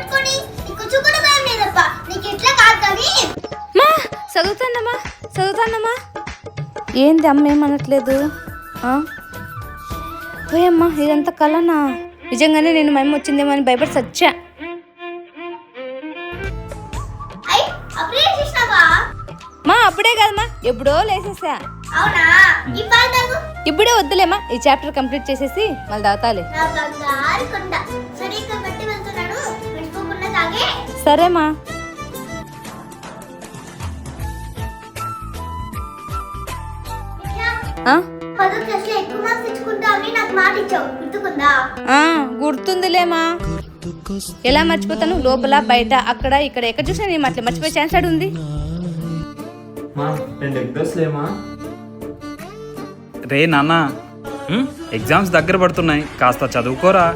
పెట్టుకొని నీకు చుక్కన భయం లేదప్ప. నీకు ఎట్లా కాదు కానీ మా చదువుతానమ్మా. ఏంది అమ్మ ఏమనట్లేదు? పోయమ్మా ఇదంతా కలనా? నిజంగానే నేను మా అమ్మ వచ్చిందేమో అని భయపడి సచ్చా. అయ్ అప్పుడే చేసినావా? మా అప్పుడే కదమ్మా, ఎప్పుడో లేసేసా. అవునా? ఈ పాలు తాగు. ఇప్పుడే వద్దులేమ్మా, ఈ చాప్టర్ కంప్లీట్ చేసేసి మళ్ళీ తాగుతాలే. నా బంగారు కొండ. సరే ఇక బట్టి వెళ్తున్నాను, మర్చిపోకుండా తాగే. సరేమా. పదో క్లాస్లో ఎక్కువ మార్క్స్ తెచ్చుకుంటావని నాకు మాట ఇచ్చావు, గుర్తుకుందా? గుర్తుందిలేమా. ఎలా మర్చిపోతాను? లోపల బయట అక్కడ ఇక్కడ ఎక్కడ చూసినా నేను అట్లా మర్చిపోయే ఛాన్స్ ఉంది. రే నాన్న, ఎగ్జామ్స్ దగ్గర పడుతున్నాయి, కాస్త చదువుకోరా.